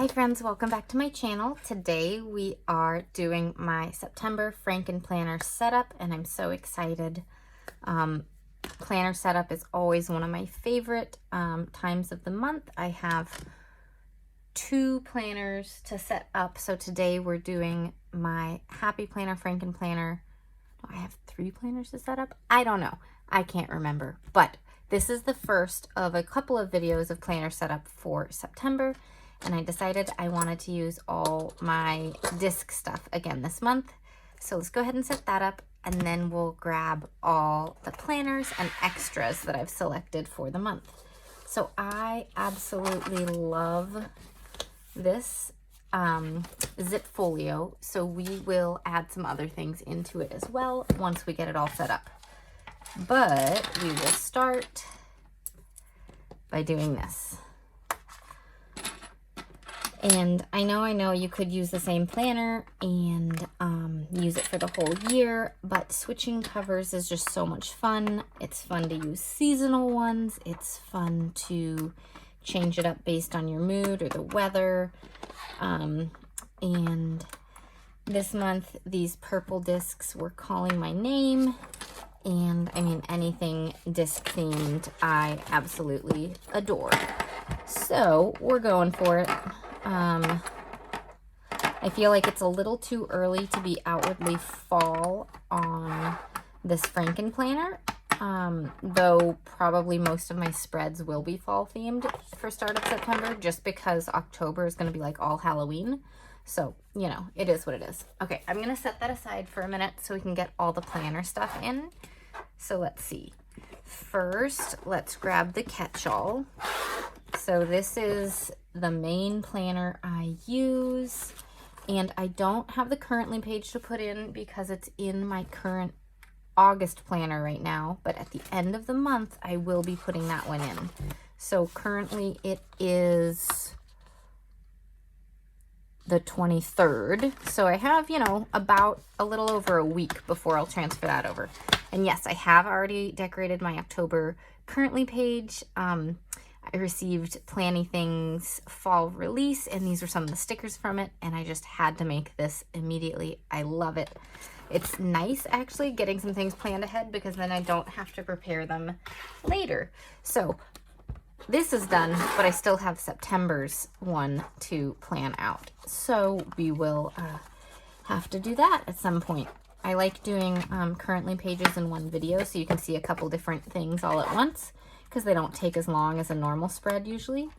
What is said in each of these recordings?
Hi friends, welcome back to my channel. Today we are doing my September Frankenplanner setup and I'm so excited. Planner setup is always one of my favorite times of the month. I have two planners to set up. So today we're doing my Happy Planner Frankenplanner. I have three planners to set up. I don't know. I can't remember. But this is the first of a couple of videos of planner setup for September. And I decided I wanted to use all my disc stuff again this month. So let's go ahead and set that up and then we'll grab all the planners and extras that I've selected for the month. So I absolutely love this zip folio. So we will add some other things into it as well once we get it all set up. But we will start by doing this. And I know you could use the same planner and use it for the whole year, but switching covers is just so much fun. It's fun to use seasonal ones. It's fun to change it up based on your mood or the weather. And this month, these purple discs were calling my name. And I mean, anything disc themed, I absolutely adore. So we're going for it. I feel like it's a little too early to be outwardly fall on this Frankenplanner, though probably most of my spreads will be fall themed for start of September, just because October is going to be like all Halloween. So, you know, it is what it is. Okay, I'm going to set that aside for a minute so we can get all the planner stuff in. So let's see. First, let's grab the catch-all. So this is the main planner I use, and I don't have the currently page to put in because it's in my current August planner right now, but at the end of the month I will be putting that one in. So currently it is the 23rd, so I have, you know, about a little over a week before I'll transfer that over. And yes, I have already decorated my October currently page. I received Planny Things fall release, and these are some of the stickers from it, and I just had to make this immediately. I love it. It's nice, actually, getting some things planned ahead because then I don't have to prepare them later. So this is done, but I still have September's one to plan out. So we will have to do that at some point. I like doing currently pages in one video so you can see a couple different things all at once, because they don't take as long as a normal spread usually.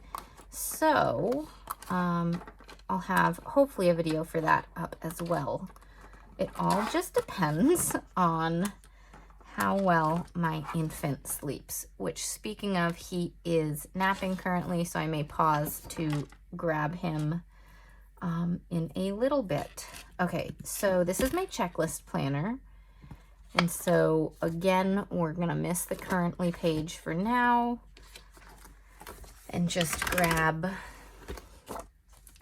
So I'll have hopefully a video for that up as well. It all just depends on how well my infant sleeps, which, speaking of, he is napping currently, so I may pause to grab him in a little bit. Okay, so this is my checklist planner. And so, again, we're going to miss the currently page for now and just grab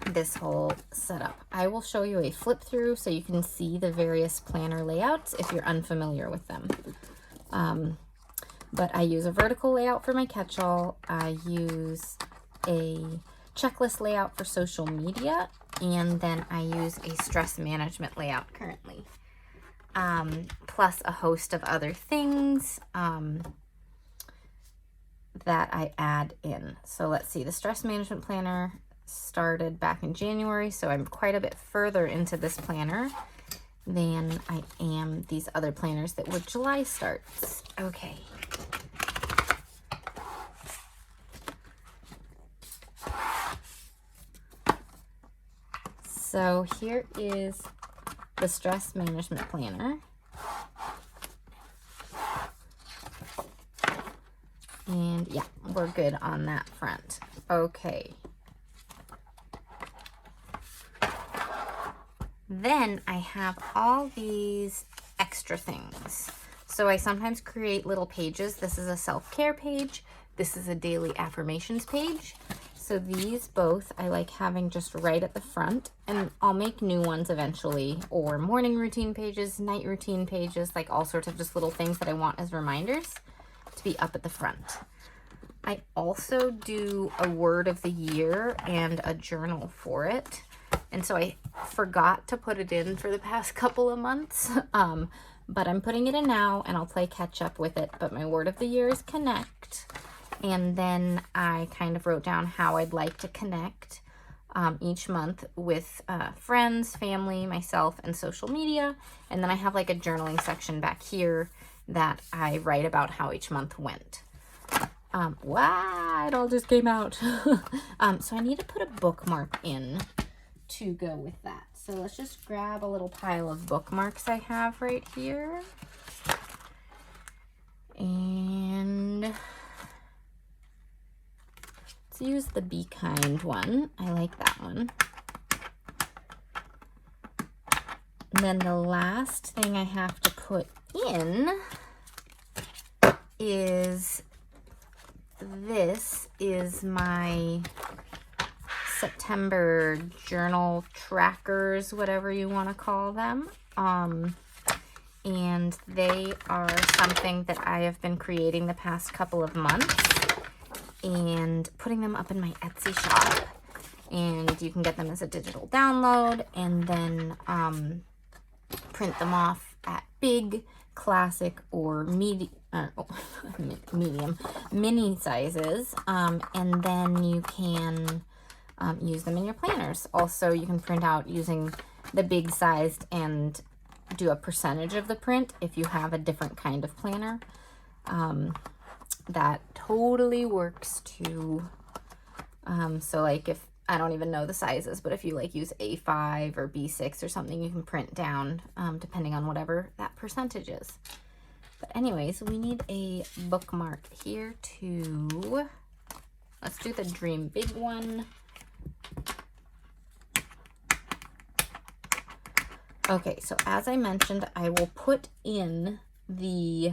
this whole setup. I will show you a flip through so you can see the various planner layouts if you're unfamiliar with them. But I use a vertical layout for my catch-all. I use a checklist layout for social media, and then I use a stress management layout currently. Plus a host of other things that I add in. So let's see, the stress management planner started back in January, so I'm quite a bit further into this planner than I am these other planners that were July starts. Okay. So here is the stress management planner. And yeah, we're good on that front. Okay. Then I have all these extra things. So I sometimes create little pages. This is a self-care page. This is a daily affirmations page. So these both I like having just right at the front, and I'll make new ones eventually, or morning routine pages, night routine pages, like all sorts of just little things that I want as reminders to be up at the front. I also do a word of the year and a journal for it. And so I forgot to put it in for the past couple of months. But I'm putting it in now and I'll play catch up with it. But my word of the year is connect. And then I kind of wrote down how I'd like to connect each month with friends, family, myself, and social media. And then I have like a journaling section back here that I write about how each month went. Wow, it all just came out. So I need to put a bookmark in to go with that. So let's just grab a little pile of bookmarks I have right here. And let's use the Be Kind one. I like that one. And then the last thing I have to put in is this is my September journal trackers, whatever you want to call them. And they are something that I have been creating the past couple of months and putting them up in my Etsy shop. And you can get them as a digital download and then print them off at big, classic, or medium mini sizes. And then you can use them in your planners. Also, you can print out using the big sized and do a percentage of the print if you have a different kind of planner. That totally works too. So like if, I don't even know the sizes, but if you like use A5 or B6 or something, you can print down depending on whatever that percentage is. But anyways, we need a bookmark here too. Let's do the Dream Big one. Okay, so as I mentioned, I will put in the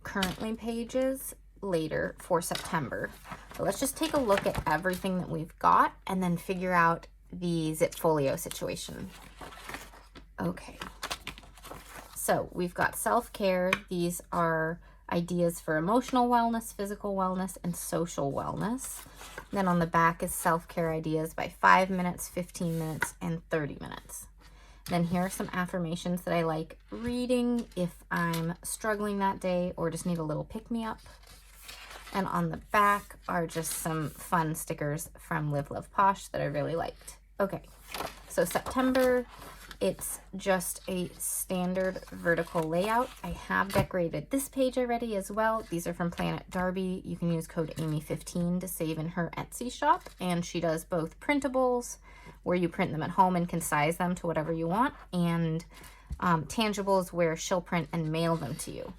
currently pages later for September. But let's just take a look at everything that we've got and then figure out the Zipfolio situation. Okay, so we've got self-care. These are ideas for emotional wellness, physical wellness, and social wellness. Then on the back is self-care ideas by 5 minutes, 15 minutes, and 30 minutes. Then here are some affirmations that I like reading if I'm struggling that day or just need a little pick-me-up. And on the back are just some fun stickers from Live Love Posh that I really liked. Okay, so September, it's just a standard vertical layout. I have decorated this page already as well. These are from Planet Darby. You can use code Amy15 to save in her Etsy shop. And she does both printables, where you print them at home and can size them to whatever you want, and tangibles where she'll print and mail them to you.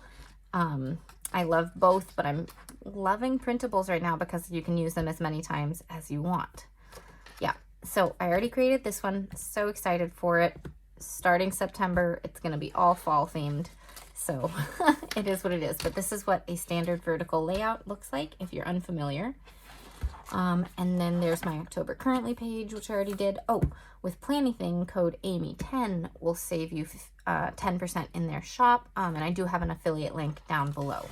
I love both, but I'm loving printables right now because you can use them as many times as you want. Yeah, so I already created this one. So excited for it. Starting September, it's going to be all fall themed. So it is what it is. But this is what a standard vertical layout looks like if you're unfamiliar. And then there's my October currently page, which I already did. Oh, with Plannything, code Amy10 will save you 10% in their shop. And I do have an affiliate link down below.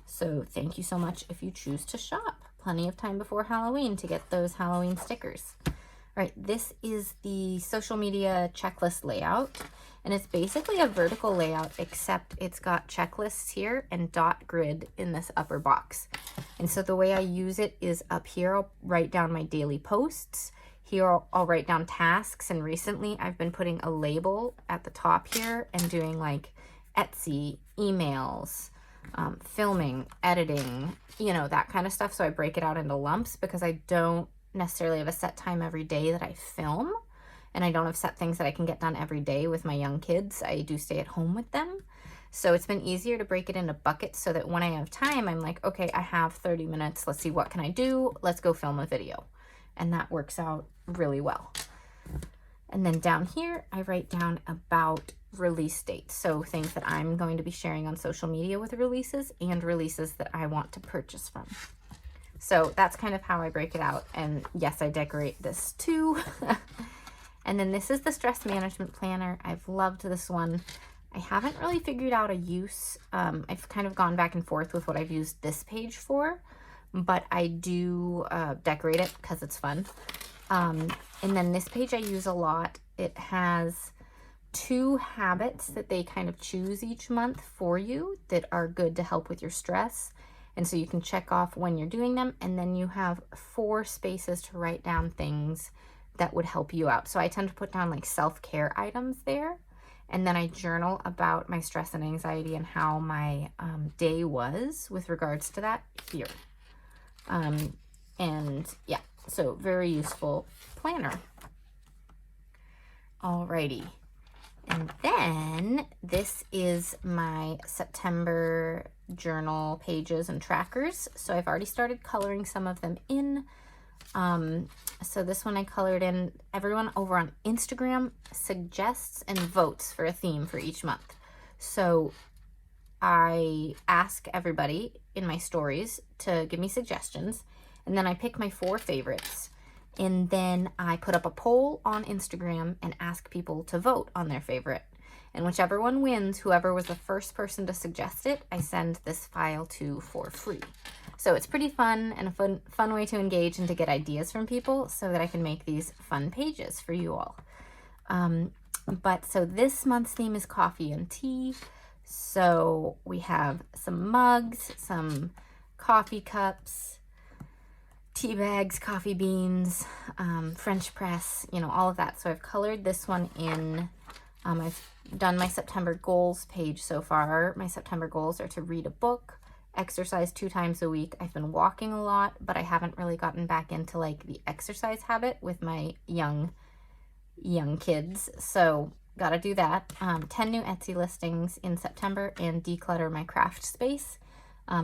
So thank you so much if you choose to shop. Plenty of time before Halloween to get those Halloween stickers. All right, this is the social media checklist layout. And it's basically a vertical layout, except it's got checklists here and dot grid in this upper box. And so the way I use it is up here, I'll write down my daily posts. Here I'll write down tasks. And recently I've been putting a label at the top here and doing like Etsy, emails, filming, editing, you know, that kind of stuff. So I break it out into lumps because I don't necessarily have a set time every day that I film. And I don't have set things that I can get done every day with my young kids. I do stay at home with them. So it's been easier to break it into buckets so that when I have time, I'm like, okay, I have 30 minutes. Let's see, what can I do? Let's go film a video. And that works out really well. And then down here, I write down about release dates. So things that I'm going to be sharing on social media with releases and releases that I want to purchase from. So that's kind of how I break it out. And yes, I decorate this too. And then this is the Stress Management Planner. I've loved this one. I haven't really figured out a use. I've kind of gone back and forth with what I've used this page for, but I do decorate it because it's fun. And then this page I use a lot. It has 2 habits that they kind of choose each month for you that are good to help with your stress. And so you can check off when you're doing them, and then you have 4 spaces to write down things that would help you out. So I tend to put down like self-care items there, and then I journal about my stress and anxiety and how my day was with regards to that here. And yeah, so very useful planner. Alrighty. And then this is my September journal pages and trackers. So I've already started coloring some of them in. So this one I colored in. Everyone over on Instagram suggests and votes for a theme for each month. So I ask everybody in my stories to give me suggestions, and then I pick my 4 favorites. And then I put up a poll on Instagram and ask people to vote on their favorite. And whichever one wins, whoever was the first person to suggest it, I send this file to for free. So it's pretty fun and a fun way to engage and to get ideas from people so that I can make these fun pages for you all. So this month's theme is coffee and tea. So we have some mugs, some coffee cups, tea bags, coffee beans, French press, you know, all of that. So I've colored this one in. I've done my September goals page so far. My September goals are to read a book, exercise 2 times a week. I've been walking a lot, but I haven't really gotten back into like the exercise habit with my young kids. So gotta do that. 10 new Etsy listings in September and declutter my craft space.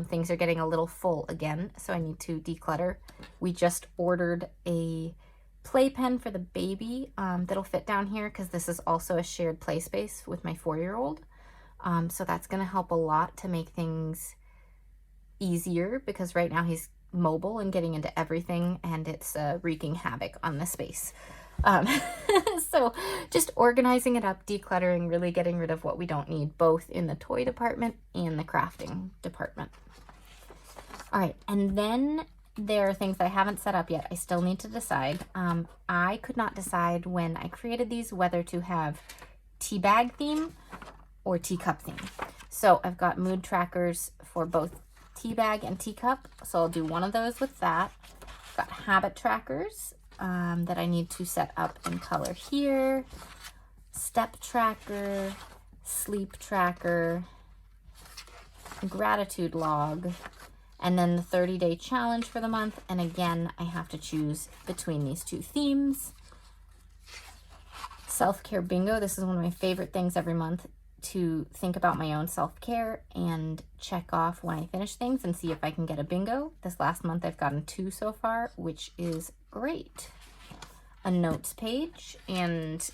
Things are getting a little full again, so I need to declutter. We just ordered a playpen for the baby that'll fit down here because this is also a shared play space with my 4-year-old. So that's going to help a lot to make things easier because right now he's mobile and getting into everything, and it's wreaking havoc on the space. So just organizing it up, decluttering, really getting rid of what we don't need, both in the toy department and the crafting department. All right, and then there are things that I haven't set up yet. I still need to decide. I could not decide when I created these whether to have tea bag theme or teacup theme. So I've got mood trackers for both tea bag and teacup, so I'll do one of those with that. I've got habit trackers that I need to set up and color here, step tracker, sleep tracker, gratitude log, and then the 30-day challenge for the month. And again, I have to choose between these 2 themes. Self-care bingo. This is one of my favorite things every month, to think about my own self-care and check off when I finish things and see if I can get a bingo. This last month I've gotten 2 so far, which is great. A notes page, and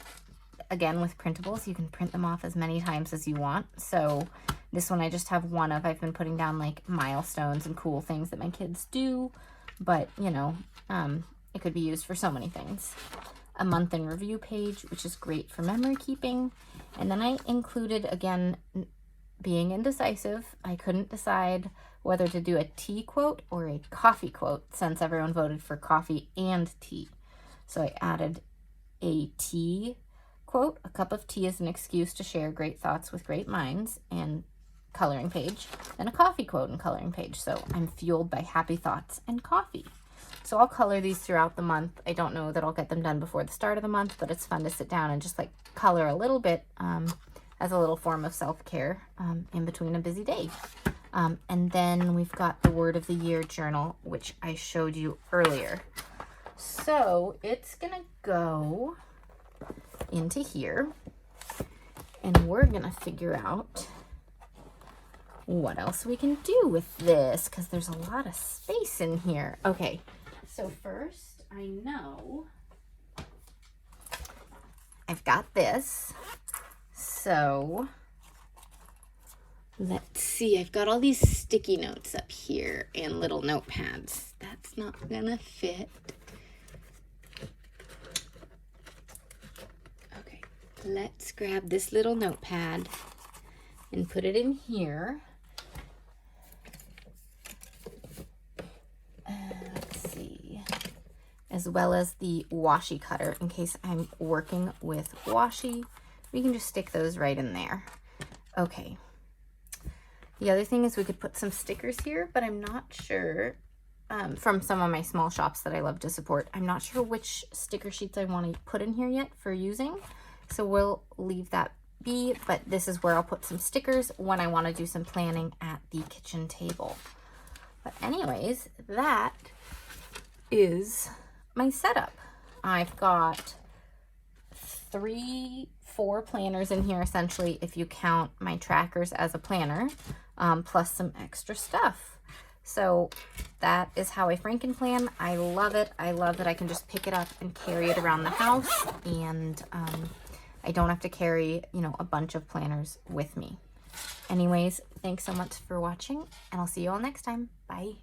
again with printables, you can print them off as many times as you want. So this one I just have one of. I've been putting down like milestones and cool things that my kids do, but you know, it could be used for so many things. A month in review page, which is great for memory keeping. And then I included, again, being indecisive, I couldn't decide whether to do a tea quote or a coffee quote since everyone voted for coffee and tea. So I added a tea quote. A cup of tea is an excuse to share great thoughts with great minds, and coloring page. Then a coffee quote and coloring page. So I'm fueled by happy thoughts and coffee. So I'll color these throughout the month. I don't know that I'll get them done before the start of the month, but it's fun to sit down and just like color a little bit as a little form of self-care in between a busy day. And then we've got the Word of the Year journal, which I showed you earlier. So it's gonna go into here, and we're gonna figure out what else we can do with this because there's a lot of space in here. Okay, so first I know I've got this. So let's see, I've got all these sticky notes up here and little notepads. That's not gonna fit. Okay, let's grab this little notepad and put it in here. Let's see. As well as the washi cutter in case I'm working with washi. We can just stick those right in there. Okay. The other thing is we could put some stickers here, but I'm not sure, from some of my small shops that I love to support, I'm not sure which sticker sheets I want to put in here yet for using. So we'll leave that be, but this is where I'll put some stickers when I want to do some planning at the kitchen table. But anyways, that is my setup. I've got 4 planners in here essentially, if you count my trackers as a planner, plus some extra stuff. So that is how I Frankenplan. I love it. I love that I can just pick it up and carry it around the house, and I don't have to carry, you know, a bunch of planners with me. Anyways, thanks so much for watching, and I'll see you all next time. Bye.